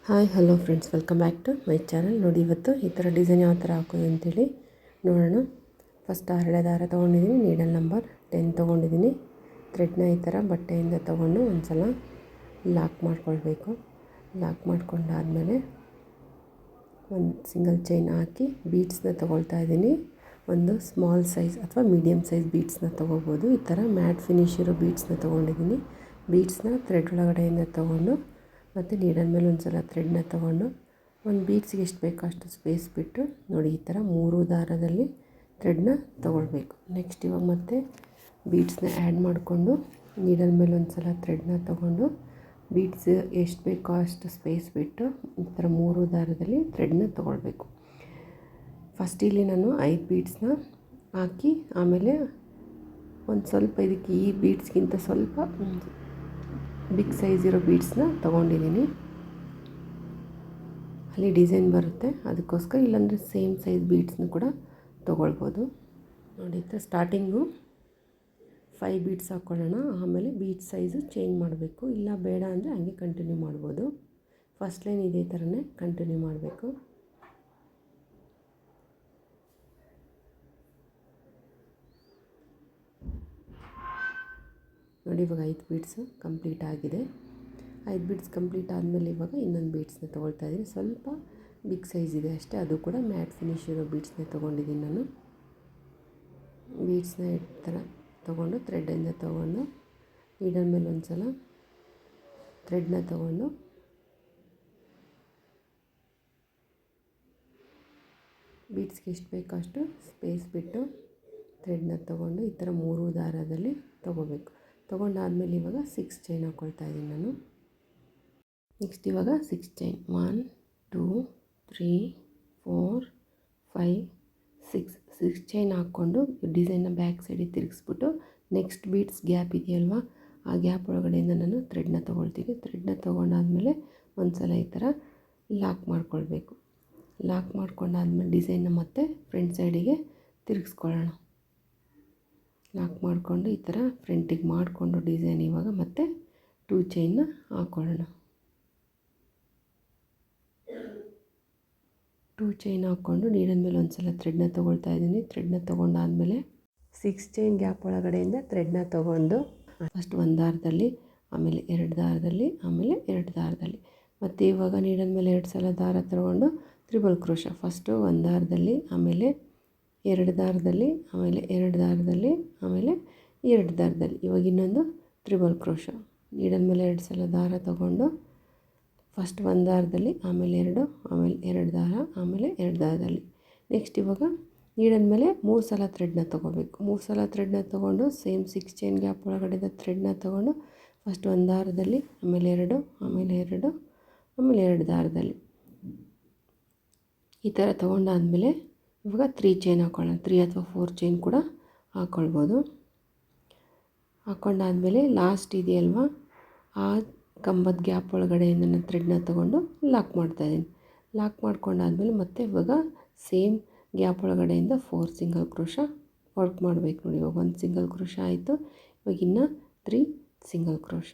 Hi hello friends, welcome back to my channel. ನೋಡಿ, ಇವತ್ತು ಈ ಥರ ಡಿಸೈನ್ ಯಾವ ಥರ ಹಾಕೋದು ಅಂತೇಳಿ ನೋಡೋಣ. ಫಸ್ಟ್ ಹರಳೆ ದಾರ ತೊಗೊಂಡಿದ್ದೀನಿ, ನೀಡಲ್ ನಂಬರ್ 10 ತೊಗೊಂಡಿದ್ದೀನಿ. ಥ್ರೆಡ್ನ ಈ ಥರ ಬಟ್ಟೆಯಿಂದ ತೊಗೊಂಡು ಒಂದು ಸಲ ಲಾಕ್ ಮಾಡ್ಕೊಳ್ಬೇಕು. ಲಾಕ್ ಮಾಡ್ಕೊಂಡಾದಮೇಲೆ ಒಂದು ಸಿಂಗಲ್ ಚೈನ್ ಹಾಕಿ ಬೀಡ್ಸ್ನ ತೊಗೊಳ್ತಾ ಇದ್ದೀನಿ. ಒಂದು ಸ್ಮಾಲ್ ಸೈಜ್ ಅಥವಾ ಮೀಡಿಯಮ್ ಸೈಜ್ ಬೀಡ್ಸ್ನ ತೊಗೋಬೋದು. ಈ ಥರ ಮ್ಯಾಟ್ ಫಿನಿಶ್ ಇರೋ ಬೀಡ್ಸ್ನ ತೊಗೊಂಡಿದ್ದೀನಿ. ಬೀಡ್ಸ್ನ ಥ್ರೆಡ್ ಒಳಗಡೆಯಿಂದ ತೊಗೊಂಡು ಮತ್ತು ನೀಡಲ್ ಮೇಲೆ ಒಂದು ಸಲ ಥ್ರೆಡ್ನ ತೊಗೊಂಡು ಒಂದು ಬೀಡ್ಸ್ಗೆ ಎಷ್ಟು ಬೇಕೋ ಅಷ್ಟು ಸ್ಪೇಸ್ ಬಿಟ್ಟು ನೋಡಿ, ಈ ಥರ 3 ದಾರದಲ್ಲಿ ಥ್ರೆಡ್ನ ತೊಗೊಳ್ಬೇಕು. ನೆಕ್ಸ್ಟ್ ಇವಾಗ ಮತ್ತೆ ಬೀಡ್ಸ್ನ ಆ್ಯಡ್ ಮಾಡಿಕೊಂಡು ನೀಡಲ್ ಮೇಲೆ ಒಂದು ಸಲ ಥ್ರೆಡ್ನ ತೊಗೊಂಡು ಬೀಡ್ಸ್ ಎಷ್ಟು ಬೇಕೋ ಅಷ್ಟು ಸ್ಪೇಸ್ ಬಿಟ್ಟು ಈ ಥರ 3 ದಾರದಲ್ಲಿ ಥ್ರೆಡ್ನ ತೊಗೊಳ್ಬೇಕು. ಫಸ್ಟ್ ಇಲ್ಲಿ ನಾನು 5 ಬೀಡ್ಸ್ನ ಹಾಕಿ ಆಮೇಲೆ ಒಂದು ಸ್ವಲ್ಪ ಇದಕ್ಕೆ ಈ ಬೀಡ್ಸ್ಗಿಂತ ಸ್ವಲ್ಪ ಬಿಗ್ ಸೈಜ್ ಇರೋ ಬೀಡ್ಸ್ನ ತೊಗೊಂಡಿದ್ದೀನಿ. ಅಲ್ಲಿ ಡಿಸೈನ್ ಬರುತ್ತೆ, ಅದಕ್ಕೋಸ್ಕರ. ಇಲ್ಲಾಂದರೆ ಸೇಮ್ ಸೈಜ್ ಬೀಡ್ಸ್ನ ಕೂಡ ತೊಗೊಳ್ಬೋದು. ನೋಡಿ, ಸ್ಟಾರ್ಟಿಂಗು 5 ಬೀಡ್ಸ್ ಹಾಕ್ಕೊಳ್ಳೋಣ. ಆಮೇಲೆ ಬೀಡ್ ಸೈಜು ಚೇಂಜ್ ಮಾಡಬೇಕು. ಇಲ್ಲ ಬೇಡ ಅಂದರೆ ಹಂಗೆ ಕಂಟಿನ್ಯೂ ಮಾಡ್ಬೋದು. ಫಸ್ಟ್ ಲೈನ್ ಇದೇ ಥರನೇ ಕಂಟಿನ್ಯೂ ಮಾಡಬೇಕು. ನೋಡಿ, ಇವಾಗ 5 ಬೀಡ್ಸು ಕಂಪ್ಲೀಟ್ ಆಗಿದೆ. 5 ಬೀಡ್ಸ್ ಕಂಪ್ಲೀಟ್ ಆದಮೇಲೆ ಇವಾಗ ಇನ್ನೊಂದು ಬೀಡ್ಸ್ನ ತೊಗೊಳ್ತಾ ಇದ್ದೀನಿ. ಸ್ವಲ್ಪ ಬಿಗ್ ಸೈಜ್ ಇದೆ ಅಷ್ಟೇ, ಅದು ಕೂಡ ಮ್ಯಾಟ್ ಫಿನಿಶ್ ಇರೋ ಬೀಡ್ಸ್ನ ತೊಗೊಂಡಿದ್ದೀನಿ ನಾನು. ಬೀಡ್ಸ್ನ ಈ ಥರ ತೊಗೊಂಡು ಥ್ರೆಡ್ಡಿಂದ ತೊಗೊಂಡು ನೀಡಲ್ ಮೇಲೆ ಒಂದು ಸಲ ಥ್ರೆಡ್ನ ತೊಗೊಂಡು ಬೀಡ್ಸ್ಗೆ ಎಷ್ಟು ಬೇಕೋ ಅಷ್ಟು ಸ್ಪೇಸ್ ಬಿಟ್ಟು ಥ್ರೆಡ್ನ ತೊಗೊಂಡು ಈ ಥರ 3 ದಾರದಲ್ಲಿ ತೊಗೋಬೇಕು. ತೊಗೊಂಡಾದಮೇಲೆ ಇವಾಗ 6 ಚೈನ್ ಹಾಕ್ಕೊಳ್ತಾ ಇದ್ದೀನಿ ನಾನು. ನೆಕ್ಸ್ಟ್ ಇವಾಗ 6 ಚೈನ್ 1 2 3 4 5 6 ಚೈನ್ ಹಾಕ್ಕೊಂಡು ಡಿಸೈನ್ನ ಬ್ಯಾಕ್ ಸೈಡಿಗೆ ತಿರುಗಿಸ್ಬಿಟ್ಟು ನೆಕ್ಸ್ಟ್ ಬೀಡ್ಸ್ ಗ್ಯಾಪ್ ಇದೆಯಲ್ವ, ಆ ಗ್ಯಾಪ್ ಒಳಗಡೆಯಿಂದ ನಾನು ಥ್ರೆಡ್ನ ತೊಗೊಳ್ತೀನಿ. ಥ್ರೆಡ್ನ ತೊಗೊಂಡಾದ್ಮೇಲೆ ಒಂದು ಸಲ ಈ ಥರ ಲಾಕ್ ಮಾಡ್ಕೊಳ್ಬೇಕು. ಲಾಕ್ ಮಾಡ್ಕೊಂಡಾದ್ಮೇಲೆ ಡಿಸೈನ್ನ ಮತ್ತೆ ಫ್ರಂಟ್ ಸೈಡಿಗೆ ತಿರುಗಿಸ್ಕೊಳ್ಳೋಣ. ಲಾಕ್ ಮಾಡಿಕೊಂಡು ಈ ಥರ ಫ್ರಂಟಿಗೆ ಮಾಡಿಕೊಂಡು ಡಿಸೈನ್ ಇವಾಗ ಮತ್ತೆ 2 ಚೈನ್ನ ಹಾಕ್ಕೊಳ್ಳೋಣ. 2 ಚೈನ್ ಹಾಕ್ಕೊಂಡು ನೀಡಲ್ ಮೇಲೆ ಒಂದು ಸಲ ಥ್ರೆಡ್ನ ತೊಗೊಳ್ತಾ ಇದ್ದೀನಿ. ಥ್ರೆಡ್ನ ತೊಗೊಂಡಾದಮೇಲೆ 6 ಚೈನ್ ಗ್ಯಾಪ್ ಒಳಗಡೆಯಿಂದ ಥ್ರೆಡ್ನ ತೊಗೊಂಡು ಫಸ್ಟ್ 1 ದಾರದಲ್ಲಿ, ಆಮೇಲೆ 2 ದಾರದಲ್ಲಿ, ಆಮೇಲೆ 2 ದಾರದಲ್ಲಿ, ಮತ್ತು ಇವಾಗ ನೀಡಲ್ ಮೇಲೆ 2 ಸಲ ದಾರ ತೊಗೊಂಡು ತ್ರಿಬಲ್ ಕ್ರೋಶ. ಫಸ್ಟು 1 ದಾರದಲ್ಲಿ, ಆಮೇಲೆ 2 ದಾರದಲ್ಲಿ, ಆಮೇಲೆ 2 ದಾರದಲ್ಲಿ, ಆಮೇಲೆ 2 ದಾರದಲ್ಲಿ, ಇವಾಗ ಇನ್ನೊಂದು ತ್ರಿಬಲ್ ಕ್ರೋಶ. ನೀಡಲ್ ಮೇಲೆ 2 ಸಲ ದಾರ ತೊಗೊಂಡು ಫಸ್ಟ್ 1 ದಾರದಲ್ಲಿ, ಆಮೇಲೆ 2, ಆಮೇಲೆ 2 ದಾರ, ಆಮೇಲೆ 2 ದಾರದಲ್ಲಿ. ನೆಕ್ಸ್ಟ್ ಇವಾಗ ನೀಡಲ್ ಮೇಲೆ 3 ಸಲ ಥ್ರೆಡ್ನ ತೊಗೋಬೇಕು. 3 ಸಲ ಥ್ರೆಡ್ನ ತೊಗೊಂಡು ಸೇಮ್ 6 ಚೈನ್ ಗ್ಯಾಪ್ ಒಳಗಡೆ ಥ್ರೆಡ್ನ ತೊಗೊಂಡು ಫಸ್ಟ್ 1 ದಾರದಲ್ಲಿ, ಆಮೇಲೆ 2, ಆಮೇಲೆ 2, ಆಮೇಲೆ 2 ದಾರದಲ್ಲಿ, ಈ ಥರ ತೊಗೊಂಡಾದಮೇಲೆ ಇವಾಗ 3 ಚೈನ್ ಹಾಕ್ಕೊಳ್ಳೋಣ. 3 ಅಥವಾ 4 ಚೈನ್ ಕೂಡ ಹಾಕ್ಕೊಳ್ಬೋದು. ಹಾಕ್ಕೊಂಡಾದಮೇಲೆ ಲಾಸ್ಟ್ ಇದೆಯಲ್ವ, ಆ ಕಂಬದ ಗ್ಯಾಪ್ ಒಳಗಡೆಯಿಂದ ನಾನು ಥ್ರೆಡ್ನ ತೊಗೊಂಡು ಲಾಕ್ ಮಾಡ್ತಾಯಿದ್ದೀನಿ. ಲಾಕ್ ಮಾಡ್ಕೊಂಡಾದ್ಮೇಲೆ ಮತ್ತೆ ಇವಾಗ ಸೇಮ್ ಗ್ಯಾಪ್ ಒಳಗಡೆಯಿಂದ 4 ಸಿಂಗಲ್ ಕ್ರೋಶ ವರ್ಕ್ ಮಾಡಬೇಕು. ನೋಡಿ, ಇವಾಗ 1 ಸಿಂಗಲ್ ಕ್ರೋಶ ಆಯಿತು. ಇವಾಗ ಇನ್ನು 3 ಸಿಂಗಲ್ ಕ್ರೋಶ.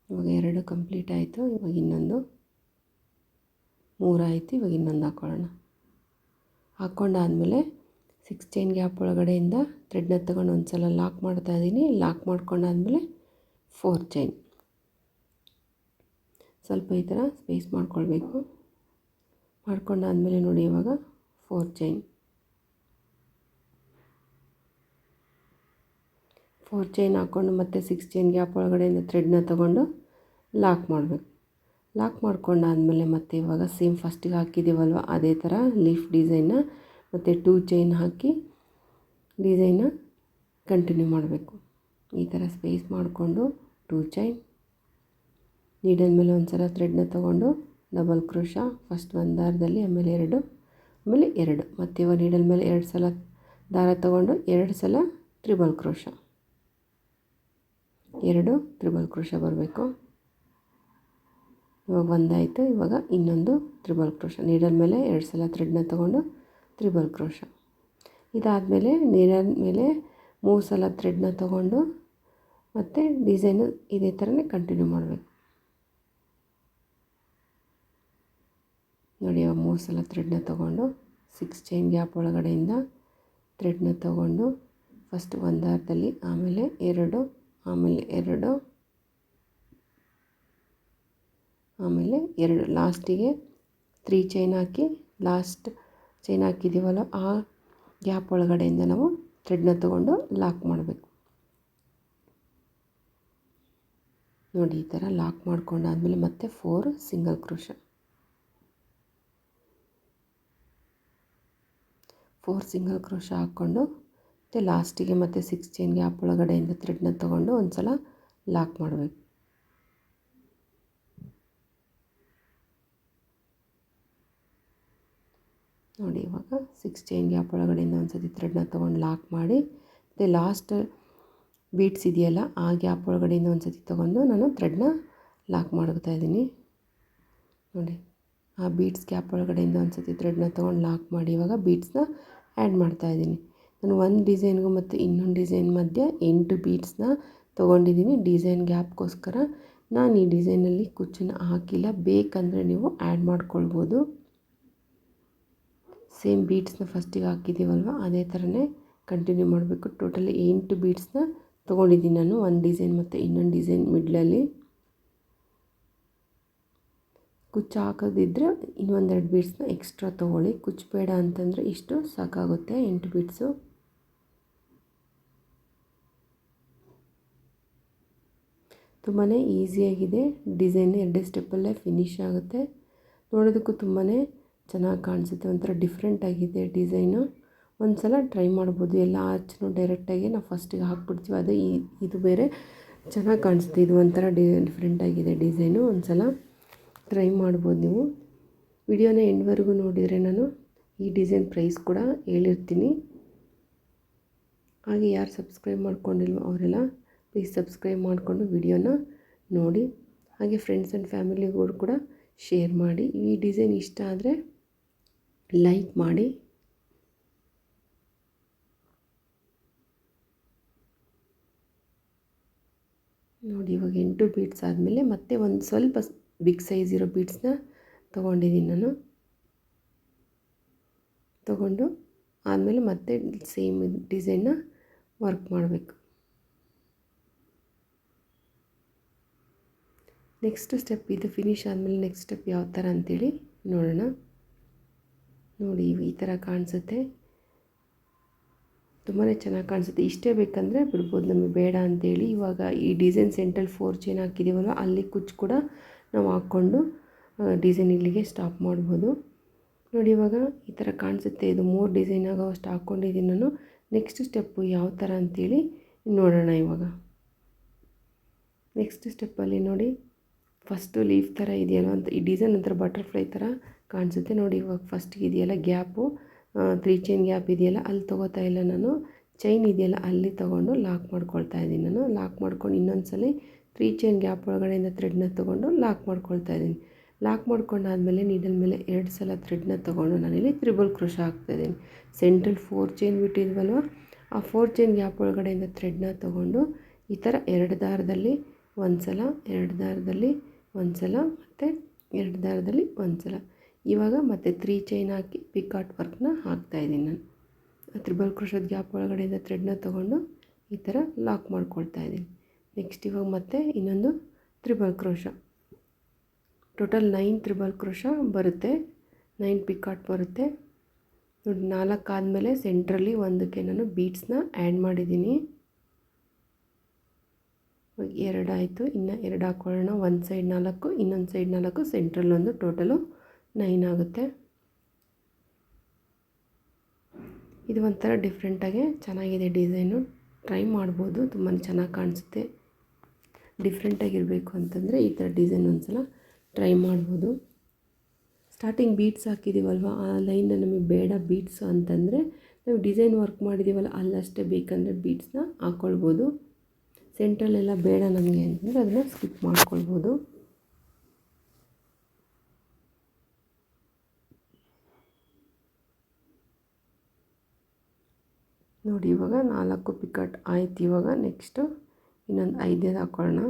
ಇವಾಗ 2 ಕಂಪ್ಲೀಟ್ ಆಯಿತು. ಇವಾಗ ಇನ್ನೊಂದು 3 ಆಯಿತು. ಇವಾಗ ಇನ್ನೊಂದು ಹಾಕ್ಕೊಳ್ಳೋಣ. ಹಾಕ್ಕೊಂಡಾದಮೇಲೆ 6 ಚೈನ್ ಗ್ಯಾಪ್ ಒಳಗಡೆಯಿಂದ ಥ್ರೆಡ್ನ ತೊಗೊಂಡು ಒಂದು ಸಲ ಲಾಕ್ ಮಾಡ್ತಾಯಿದ್ದೀನಿ. ಲಾಕ್ ಮಾಡ್ಕೊಂಡಾದ್ಮೇಲೆ 4 ಚೈನ್, ಸ್ವಲ್ಪ ಈ ಥರ ಸ್ಪೇಸ್ ಮಾಡ್ಕೊಳ್ಬೇಕು. ಮಾಡ್ಕೊಂಡಾದ್ಮೇಲೆ ನೋಡಿ, ಇವಾಗ 4 ಚೈನ್, 4 ಚೈನ್ ಹಾಕ್ಕೊಂಡು ಮತ್ತೆ 6 ಚೈನ್ ಗ್ಯಾಪ್ ಒಳಗಡೆಯಿಂದ ಥ್ರೆಡ್ನ ತೊಗೊಂಡು ಲಾಕ್ ಮಾಡಬೇಕು. ಲಾಕ್ ಮಾಡ್ಕೊಂಡಾದ್ಮೇಲೆ ಮತ್ತೆ ಇವಾಗ ಸೇಮ್ ಫಸ್ಟಿಗೆ ಹಾಕಿದ್ದೀವಲ್ವ ಅದೇ ಥರ ಲೀಫ್ ಡಿಸೈನ್ನ ಮತ್ತು 2 ಚೈನ್ ಹಾಕಿ ಡಿಸೈನ್ನ ಕಂಟಿನ್ಯೂ ಮಾಡಬೇಕು. ಈ ಥರ ಸ್ಪೇಸ್ ಮಾಡಿಕೊಂಡು 2 ಚೈನ್, ನೀಡಲ್ ಮೇಲೆ ಒಂದು ಸಲ ಥ್ರೆಡ್ನ ತೊಗೊಂಡು ಡಬಲ್ ಕ್ರೋಶ, ಫಸ್ಟ್ 1 ದಾರದಲ್ಲಿ, ಆಮೇಲೆ 2, ಆಮೇಲೆ 2, ಮತ್ತು ಇವಾಗ ನೀಡಲ್ ಮೇಲೆ 2 ಸಲ ದಾರ ತೊಗೊಂಡು 2 ಸಲ ತ್ರಿಬಲ್ ಕ್ರೋಶ, 2 ತ್ರಿಬಲ್ ಕ್ರೋಶ ಬರಬೇಕು. ಇವಾಗ 1 ಆಯಿತು. ಇವಾಗ ಇನ್ನೊಂದು ತ್ರಿಬಲ್ ಕ್ರೋಶ. ನೀಡಲ್ ಮೇಲೆ 2 ಸಲ ಥ್ರೆಡ್ನ ತೊಗೊಂಡು ತ್ರಿಬಲ್ ಕ್ರೋಶ. ಇದಾದಮೇಲೆ ನೀಡಲ್ ಮೇಲೆ 3 ಸಲ ಥ್ರೆಡ್ನ ತೊಗೊಂಡು ಮತ್ತು ಡಿಸೈನು ಇದೇ ಥರನೇ ಕಂಟಿನ್ಯೂ ಮಾಡಬೇಕು. ನೋಡಿ 3 ಸಲ ಥ್ರೆಡ್ನ ತೊಗೊಂಡು 6 ಚೈನ್ ಗ್ಯಾಪ್ ಒಳಗಡೆಯಿಂದ ಥ್ರೆಡ್ನ ತೊಗೊಂಡು ಫಸ್ಟ್ ಒಂದು ದಾರದಲ್ಲಿ, ಆಮೇಲೆ 2, ಆಮೇಲೆ 2, ಆಮೇಲೆ 2, ಲಾಸ್ಟಿಗೆ 3 ಚೈನ್ ಹಾಕಿ ಲಾಸ್ಟ್ ಚೈನ್ ಹಾಕಿದ್ದೀವಲ್ಲ ಆ ಗ್ಯಾಪ್ ಒಳಗಡೆಯಿಂದ ನಾವು ಥ್ರೆಡ್ನ ತೊಗೊಂಡು ಲಾಕ್ ಮಾಡಬೇಕು. ನೋಡಿ ಈ ಥರ ಲಾಕ್ ಮಾಡ್ಕೊಂಡಾದಮೇಲೆ ಮತ್ತೆ 4 ಸಿಂಗಲ್ ಕ್ರೋಶ, 4 ಸಿಂಗಲ್ ಕ್ರೋಶ ಹಾಕ್ಕೊಂಡು ಮತ್ತು ಲಾಸ್ಟಿಗೆ ಮತ್ತೆ 6 ಚೈನ್ ಗ್ಯಾಪ್ ಒಳಗಡೆಯಿಂದ ಥ್ರೆಡ್ನ ತೊಗೊಂಡು ಒಂದು ಸಲ ಲಾಕ್ ಮಾಡಬೇಕು. ನೋಡಿ ಇವಾಗ 6 ಚೈನ್ ಗ್ಯಾಪ್ ಒಳಗಡೆಯಿಂದ ಒಂದು ಸತಿ ಥ್ರೆಡ್ನ ತೊಗೊಂಡು ಲಾಕ್ ಮಾಡಿ, ಮತ್ತು ಲಾಸ್ಟ್ ಬೀಡ್ಸ್ ಇದೆಯಲ್ಲ ಆ ಗ್ಯಾಪ್ ಒಳಗಡೆಯಿಂದ ಒಂದು ಸತಿ ತೊಗೊಂಡು ನಾನು ಥ್ರೆಡ್ನ ಲಾಕ್ ಮಾಡ್ತಾ ಇದ್ದೀನಿ. ನೋಡಿ ಆ ಬೀಡ್ಸ್ ಗ್ಯಾಪ್ ಒಳಗಡೆಯಿಂದ ಒಂದು ಸತಿ ಥ್ರೆಡ್ನ ತೊಗೊಂಡು ಲಾಕ್ ಮಾಡಿ ಇವಾಗ ಬೀಡ್ಸ್ನ ಆ್ಯಡ್ ಮಾಡ್ತಾಯಿದ್ದೀನಿ. ನಾನು ಒಂದು ಡಿಸೈನ್ಗೂ ಮತ್ತು ಇನ್ನೊಂದು ಡಿಸೈನ್ ಮಧ್ಯೆ 8 ಬೀಡ್ಸ್ನ ತೊಗೊಂಡಿದ್ದೀನಿ ಡಿಸೈನ್ ಗ್ಯಾಪ್ಗೋಸ್ಕರ. ನಾನು ಈ ಡಿಸೈನಲ್ಲಿ ಕುಚ್ಚನ್ನು ಹಾಕಿಲ್ಲ, ಬೇಕಂದರೆ ನೀವು ಆ್ಯಡ್ ಮಾಡ್ಕೊಳ್ಬೋದು. ಸೇಮ್ ಬೀಡ್ಸ್ನ ಫಸ್ಟಿಗೆ ಹಾಕಿದ್ದೀವಲ್ವ ಅದೇ ಥರನೇ ಕಂಟಿನ್ಯೂ ಮಾಡಬೇಕು. ಟೋಟಲಿ 8 ಬೀಡ್ಸ್ನ ತೊಗೊಂಡಿದ್ದೀನಿ ನಾನು, ಒಂದು ಡಿಸೈನ್ ಮತ್ತು ಇನ್ನೊಂದು ಡಿಸೈನ್ ಮಿಡ್ಲಲ್ಲಿ. ಕುಚ್ಚು ಹಾಕೋದಿದ್ದರೆ ಇನ್ನೊಂದೆರಡು ಬೀಡ್ಸ್ನ ಎಕ್ಸ್ಟ್ರಾ ತೊಗೊಳ್ಳಿ, ಕುಚ್ಚು ಬೇಡ ಅಂತಂದರೆ ಇಷ್ಟು ಸಾಕಾಗುತ್ತೆ 8 ಬೀಡ್ಸು. ತುಂಬಾ ಈಸಿಯಾಗಿದೆ ಡಿಸೈನ್, 2 ಸ್ಟೆಪ್ಪಲ್ಲೇ ಫಿನಿಶ್ ಆಗುತ್ತೆ. ನೋಡೋದಕ್ಕೂ ತುಂಬಾ ಚೆನ್ನಾಗಿ ಕಾಣಿಸುತ್ತೆ, ಒಂಥರ ಡಿಫ್ರೆಂಟಾಗಿದೆ ಡಿಸೈನು. ಒಂದು ಸಲ ಟ್ರೈ ಮಾಡ್ಬೋದು. ಎಲ್ಲ ಆರ್ಚನ್ನು ಡೈರೆಕ್ಟಾಗಿ ನಾವು ಫಸ್ಟಿಗೆ ಹಾಕ್ಬಿಡ್ತೀವಿ, ಅದು ಇದು ಬೇರೆ ಚೆನ್ನಾಗಿ ಕಾಣಿಸುತ್ತೆ. ಇದು ಒಂಥರ ಡಿಫ್ರೆಂಟಾಗಿದೆ ಡಿಸೈನು, ಒಂದು ಸಲ ಟ್ರೈ ಮಾಡ್ಬೋದು ನೀವು. ವಿಡಿಯೋನ ಎಂಡ್ವರೆಗೂ ನೋಡಿದರೆ ನಾನು ಈ ಡಿಸೈನ್ ಪ್ರೈಸ್ ಕೂಡ ಹೇಳಿರ್ತೀನಿ. ಹಾಗೆ ಯಾರು ಸಬ್ಸ್ಕ್ರೈಬ್ ಮಾಡ್ಕೊಂಡಿಲ್ವೋ ಅವರೆಲ್ಲ ಪ್ಲೀಸ್ ಸಬ್ಸ್ಕ್ರೈಬ್ ಮಾಡಿಕೊಂಡು ವಿಡಿಯೋನ ನೋಡಿ. ಹಾಗೆ ಫ್ರೆಂಡ್ಸ್ ಆ್ಯಂಡ್ ಫ್ಯಾಮಿಲಿಗೂ ಕೂಡ ಶೇರ್ ಮಾಡಿ. ಈ ಡಿಸೈನ್ ಇಷ್ಟ ಆದರೆ ಲೈಕ್ ಮಾಡಿ. ನೋಡಿ ಇವಾಗ 8 ಬೀಡ್ಸ್ ಆದಮೇಲೆ ಮತ್ತೆ ಒಂದು ಸ್ವಲ್ಪ ಬಿಗ್ ಸೈಜ್ ಇರೋ ಬೀಡ್ಸ್ನ ತೊಗೊಂಡಿದ್ದೀನಿ ನಾನು. ತೊಗೊಂಡು ಆದಮೇಲೆ ಮತ್ತೆ ಸೇಮ್ ಡಿಸೈನ್ನ ವರ್ಕ್ ಮಾಡಬೇಕು. ನೆಕ್ಸ್ಟ್ ಸ್ಟೆಪ್ ಇದು ಫಿನಿಶ್ ಆದಮೇಲೆ ನೆಕ್ಸ್ಟ್ ಸ್ಟೆಪ್ ಯಾವ ಥರ ಅಂತೇಳಿ ನೋಡೋಣ. ನೋಡಿ ಈ ಥರ ಕಾಣಿಸುತ್ತೆ, ತುಂಬಾ ಚೆನ್ನಾಗಿ ಕಾಣಿಸುತ್ತೆ. ಇಷ್ಟೇ ಬೇಕಂದರೆ ಬಿಡ್ಬೋದು, ನಮಗೆ ಬೇಡ ಅಂತೇಳಿ. ಇವಾಗ ಈ ಡಿಸೈನ್ ಸೆಂಟ್ರಲ್ಲಿ 4 ಚೈನ್ ಹಾಕಿದ್ದೀವಲ್ವ ಅಲ್ಲಿ ಕುಚ್ಚು ಕೂಡ ನಾವು ಹಾಕ್ಕೊಂಡು ಡಿಸೈನ್ ಇಲ್ಲಿಗೆ ಸ್ಟಾಪ್ ಮಾಡ್ಬೋದು. ನೋಡಿ ಇವಾಗ ಈ ಥರ ಕಾಣಿಸುತ್ತೆ. ಇದು 3 ಡಿಸೈನ್ ಆಗೋವಷ್ಟು ಹಾಕ್ಕೊಂಡಿದ್ದೀನಿ ನಾನು. ನೆಕ್ಸ್ಟ್ ಸ್ಟೆಪ್ಪು ಯಾವ ಥರ ಅಂತೇಳಿ ನೋಡೋಣ. ಇವಾಗ ನೆಕ್ಸ್ಟ್ ಸ್ಟೆಪ್ಪಲ್ಲಿ ನೋಡಿ ಫಸ್ಟು ಲೀಫ್ ಥರ ಇದೆಯಲ್ಲ ಅಂತ ಈ ಡಿಸೈನ್ ಒಂಥರ ಬಟರ್ಫ್ಲೈ ಥರ ಕಾಣಿಸುತ್ತೆ. ನೋಡಿ ಇವಾಗ ಫಸ್ಟಿಗೆ ಇದೆಯಲ್ಲ ಗ್ಯಾಪು 3 ಚೈನ್ ಗ್ಯಾಪ್ ಇದೆಯಲ್ಲ ಅಲ್ಲಿ ತೊಗೋತಾ ಇಲ್ಲ ನಾನು, ಚೈನ್ ಇದೆಯಲ್ಲ ಅಲ್ಲಿ ತೊಗೊಂಡು ಲಾಕ್ ಮಾಡ್ಕೊಳ್ತಾ ಇದ್ದೀನಿ ನಾನು. ಲಾಕ್ ಮಾಡ್ಕೊಂಡು ಇನ್ನೊಂದು ಸಲ 3 ಚೈನ್ ಗ್ಯಾಪ್ ಒಳಗಡೆಯಿಂದ ಥ್ರೆಡ್ನ ತೊಗೊಂಡು ಲಾಕ್ ಮಾಡ್ಕೊಳ್ತಾ ಇದ್ದೀನಿ. ಲಾಕ್ ಮಾಡ್ಕೊಂಡಾದಮೇಲೆ ನೀಡಲ್ ಮೇಲೆ 2 ಸಲ ಥ್ರೆಡ್ನ ತೊಗೊಂಡು ನಾನಿಲ್ಲಿ ತ್ರಿಬಲ್ ಕ್ರೋಶ ಹಾಕ್ತಾಯಿದ್ದೀನಿ. ಸೆಂಟ್ರಲ್ಲಿ 4 ಚೈನ್ ಬಿಟ್ಟಿದ್ವಲ್ವ ಆ 4 ಚೈನ್ ಗ್ಯಾಪ್ ಒಳಗಡೆಯಿಂದ ಥ್ರೆಡ್ನ ತೊಗೊಂಡು ಈ ಥರ 2 ದಾರದಲ್ಲಿ ಒಂದು ಸಲ, 2 ದಾರದಲ್ಲಿ ಒಂದು ಸಲ ಮತ್ತು 2 ದಾರದಲ್ಲಿ ಒಂದು ಸಲ. ಇವಾಗ ಮತ್ತೆ 3 ಚೈನ್ ಹಾಕಿ ಪಿಕಾಟ್ ವರ್ಕ್ನ ಹಾಕ್ತಾಯಿದ್ದೀನಿ ನಾನು. ತ್ರಿಬಲ್ ಕ್ರೋಶದ ಗ್ಯಾಪ್ ಒಳಗಡೆಯಿಂದ ಥ್ರೆಡ್ನ ತೊಗೊಂಡು ಈ ಥರ ಲಾಕ್ ಮಾಡ್ಕೊಳ್ತಾ ಇದ್ದೀನಿ. ನೆಕ್ಸ್ಟ್ ಇವಾಗ ಮತ್ತೆ ಇನ್ನೊಂದು triple crochet, total 9 triple crochet ಬರುತ್ತೆ, 9 ಪಿಕಾಟ್ ಬರುತ್ತೆ. ನೋಡಿ 4 ಆದಮೇಲೆ ಸೆಂಟ್ರಲ್ಲಿ ಒಂದಕ್ಕೆ ನಾನು ಬೀಡ್ಸ್ನ ಆ್ಯಡ್ ಮಾಡಿದ್ದೀನಿ. 2 ಆಯಿತು, ಇನ್ನು 2 ಹಾಕ್ಕೊಳ್ಳೋಣ. ಒಂದು ಸೈಡ್ 4, ಇನ್ನೊಂದು ಸೈಡ್ 4, ಸೆಂಟ್ರಲ್ಲಿ ಒಂದು, ಟೋಟಲು 9 ಆಗುತ್ತೆ. ಇದು ಒಂಥರ ಡಿಫ್ರೆಂಟಾಗಿ ಚೆನ್ನಾಗಿದೆ ಡಿಸೈನು, ಟ್ರೈ ಮಾಡ್ಬೋದು, ತುಂಬಾ ಚೆನ್ನಾಗಿ ಕಾಣಿಸುತ್ತೆ. ಡಿಫ್ರೆಂಟಾಗಿರಬೇಕು ಅಂತಂದರೆ ಈ ಥರ ಡಿಸೈನ್ ಒಂದು ಸಲ ಟ್ರೈ ಮಾಡ್ಬೋದು. ಸ್ಟಾರ್ಟಿಂಗ್ ಬೀಡ್ಸ್ ಹಾಕಿದ್ದೀವಲ್ವ ಆ ಲೈನ್ನ ನಮಗೆ ಬೇಡ ಬೀಡ್ಸು ಅಂತಂದರೆ ನಾವು ಡಿಸೈನ್ ವರ್ಕ್ ಮಾಡಿದ್ದೀವಲ್ಲ ಅಲ್ಲಷ್ಟೇ ಬೇಕಂದರೆ ಬೀಡ್ಸ್ನ ಹಾಕ್ಕೊಳ್ಬೋದು. ಸೆಂಟ್ರಲ್ಲೆಲ್ಲ ಬೇಡ ನಮಗೆ ಅಂತಂದರೆ ಅದನ್ನು ಸ್ಕಿಪ್ ಮಾಡ್ಕೊಳ್ಬೋದು. ನೋಡಿ ಇವಾಗ 4 ಪಿಕಾಟ್ ಆಯ್ತು. ಇವಾಗ ನೆಕ್ಸ್ಟು ಇನ್ನೊಂದು 5ನೇದು ಹಾಕ್ಕೊಳ್ಳೋಣ.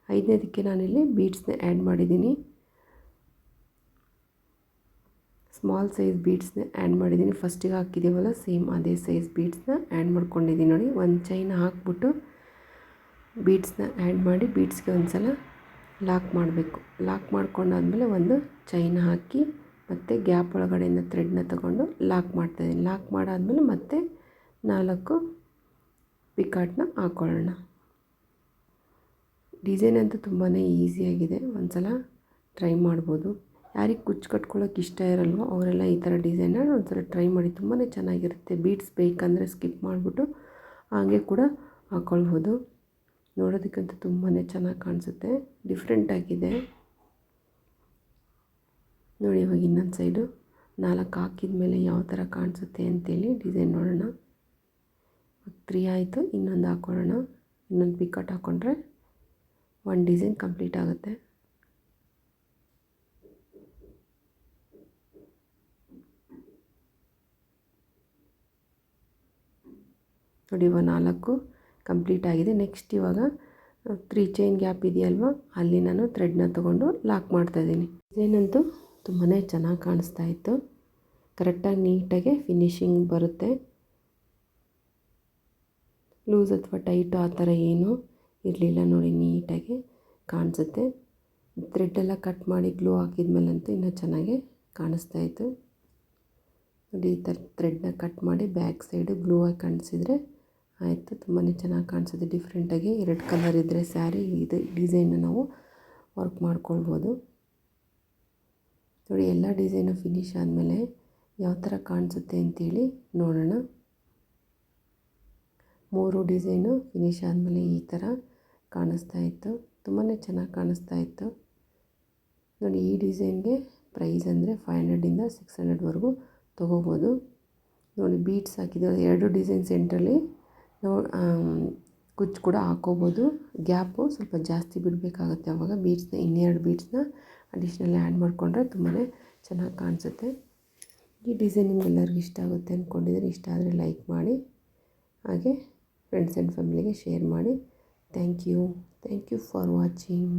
5ನೇದಕ್ಕೆ ನಾನಿಲ್ಲಿ ಬೀಡ್ಸ್ನ ಆ್ಯಡ್ ಮಾಡಿದ್ದೀನಿ. ಸ್ಮಾಲ್ ಸೈಜ್ ಬೀಡ್ಸ್ನ ಆ್ಯಡ್ ಮಾಡಿದ್ದೀನಿ. ಫಸ್ಟಿಗೆ ಹಾಕಿದ್ದೀವಲ್ಲ ಸೇಮ್ ಅದೇ ಸೈಜ್ ಬೀಡ್ಸ್ನ ಆ್ಯಡ್ ಮಾಡ್ಕೊಂಡಿದ್ದೀನಿ ನೋಡಿ. ಒಂದು ಚೈನ್ ಹಾಕ್ಬಿಟ್ಟು ಬೀಡ್ಸ್ನ ಆ್ಯಡ್ ಮಾಡಿ ಬೀಡ್ಸ್ಗೆ ಒಂದು ಸಲ ಲಾಕ್ ಮಾಡಬೇಕು. ಲಾಕ್ ಮಾಡ್ಕೊಂಡಾದ್ಮೇಲೆ ಒಂದು ಚೈನ್ ಹಾಕಿ ಮತ್ತು ಗ್ಯಾಪ್ ಒಳಗಡೆಯಿಂದ ಥ್ರೆಡ್ನ ತಗೊಂಡು ಲಾಕ್ ಮಾಡ್ತಾಯಿದ್ದೀನಿ. ಲಾಕ್ ಮಾಡಾದ್ಮೇಲೆ ಮತ್ತೆ 4 ಪಿಕಾಟ್ನ ಹಾಕ್ಕೊಳ್ಳೋಣ. ಡಿಸೈನ್ ಅಂತೂ ತುಂಬಾ ಈಸಿಯಾಗಿದೆ, ಒಂದು ಸಲ ಟ್ರೈ ಮಾಡ್ಬೋದು. ಯಾರಿಗೆ ಕುಚ್ಚು ಕಟ್ಕೊಳ್ಳೋಕೆ ಇಷ್ಟ ಇರಲ್ವೋ ಅವರೆಲ್ಲ ಈ ಥರ ಡಿಸೈನ್ನ ಒಂದು ಸಲ ಟ್ರೈ ಮಾಡಿ, ತುಂಬಾ ಚೆನ್ನಾಗಿರುತ್ತೆ. ಬೀಡ್ಸ್ ಬೇಕಂದರೆ ಸ್ಕಿಪ್ ಮಾಡಿಬಿಟ್ಟು ಹಾಗೆ ಕೂಡ ಹಾಕ್ಕೊಳ್ಬೋದು. ನೋಡೋದಕ್ಕಂತೂ ತುಂಬಾ ಚೆನ್ನಾಗಿ ಕಾಣಿಸುತ್ತೆ, ಡಿಫ್ರೆಂಟಾಗಿದೆ ನೋಡಿ. ಇವಾಗ ಇನ್ನೊಂದು ಸೈಡು 4 ಹಾಕಿದ ಮೇಲೆ ಯಾವ ಥರ ಕಾಣಿಸುತ್ತೆ ಅಂತೇಳಿ ಡಿಸೈನ್ ನೋಡೋಣ. 3 ಆಯಿತು, ಇನ್ನೊಂದು ಹಾಕ್ಕೊಳ್ಳೋಣ. ಇನ್ನೊಂದು ಪಿಕಾಟ್ ಹಾಕ್ಕೊಂಡ್ರೆ ಒಂದು ಡಿಸೈನ್ ಕಂಪ್ಲೀಟ್ ಆಗುತ್ತೆ. ನೋಡಿ ಇವಾಗ 4 ಕಂಪ್ಲೀಟ್ ಆಗಿದೆ. ನೆಕ್ಸ್ಟ್ ಇವಾಗ 3 ಚೈನ್ ಗ್ಯಾಪ್ ಇದೆಯಲ್ವ, ಅಲ್ಲಿ ನಾನು ಥ್ರೆಡ್ನ ತೊಗೊಂಡು ಲಾಕ್ ಮಾಡ್ತಾಯಿದ್ದೀನಿ. ಡಿಸೈನ್ ಅಂತೂ ತುಂಬಾ ಚೆನ್ನಾಗಿ ಕಾಣಿಸ್ತಾ ಇತ್ತು. ಕರೆಕ್ಟಾಗಿ ನೀಟಾಗಿ ಫಿನಿಶಿಂಗ್ ಬರುತ್ತೆ. ಲೂಸ್ ಅಥವಾ ಟೈಟು ಆ ಥರ ಏನೂ ಇರಲಿಲ್ಲ ನೋಡಿ, ನೀಟಾಗಿ ಕಾಣಿಸುತ್ತೆ. ಥ್ರೆಡ್ಡೆಲ್ಲ ಕಟ್ ಮಾಡಿ ಗ್ಲೂ ಹಾಕಿದ್ಮೇಲಂತೂ ಇನ್ನೂ ಚೆನ್ನಾಗಿ ಕಾಣಿಸ್ತಾಯಿತ್ತು ನೋಡಿ. ಈ ಥರ ಥ್ರೆಡ್ನ ಕಟ್ ಮಾಡಿ ಬ್ಯಾಕ್ ಸೈಡು ಗ್ಲೂ ಹಾಕಿ ಕಾಣಿಸಿದರೆ ಆಯಿತು. ತುಂಬಾ ಚೆನ್ನಾಗಿ ಕಾಣಿಸುತ್ತೆ ಡಿಫ್ರೆಂಟಾಗಿ. 2 ಕಲರ್ ಇದ್ದರೆ ಸ್ಯಾರಿ ಇದು ಡಿಸೈನ್ನ ನಾವು ವರ್ಕ್ ಮಾಡ್ಕೊಳ್ಬೋದು ನೋಡಿ. ಎಲ್ಲ ಡಿಸೈನು ಫಿನಿಶ್ ಆದಮೇಲೆ ಯಾವ ಥರ ಕಾಣಿಸುತ್ತೆ ಅಂತೇಳಿ ನೋಡೋಣ. 3 ಡಿಸೈನು ಫಿನಿಶ್ ಆದಮೇಲೆ ಈ ಥರ ಕಾಣಿಸ್ತಾ ಇತ್ತು, ತುಂಬಾ ಚೆನ್ನಾಗಿ ಕಾಣಿಸ್ತಾ ಇತ್ತು ನೋಡಿ. ಈ ಡಿಸೈನ್ಗೆ ಪ್ರೈಸ್ ಅಂದರೆ 500ಇಂದ 600ವರೆಗೂ ತೊಗೋಬೋದು ನೋಡಿ. ಬೀಡ್ಸ್ ಹಾಕಿದ್ದು 2 ಡಿಸೈನ್ ಸೆಂಟ್ರಲ್ಲಿ ನಾವು ಕುಚ್ಚು ಕೂಡ ಹಾಕ್ಕೋಬೋದು. ಗ್ಯಾಪು ಸ್ವಲ್ಪ ಜಾಸ್ತಿ ಬಿಡಬೇಕಾಗುತ್ತೆ. ಆವಾಗ ಬೀಡ್ಸ್ನ ಇನ್ನೆರಡು ಬೀಡ್ಸ್ನ ಅಡಿಷ್ನಲ್ ಆ್ಯಡ್ ಮಾಡಿಕೊಂಡ್ರೆ ತುಂಬಾ ಚೆನ್ನಾಗಿ ಕಾಣಿಸುತ್ತೆ. ಈ ಡಿಸೈನ್ ನಿಮಗೆಲ್ಲರಿಗೂ ಇಷ್ಟ ಆಗುತ್ತೆ ಅಂದ್ಕೊಂಡಿದ್ದೀನಿ. ಇಷ್ಟ ಆದರೆ ಲೈಕ್ ಮಾಡಿ, ಹಾಗೆ ಫ್ರೆಂಡ್ಸ್ ಆ್ಯಂಡ್ ಫ್ಯಾಮಿಲಿಗೆ ಶೇರ್ ಮಾಡಿ. Thank you for watching.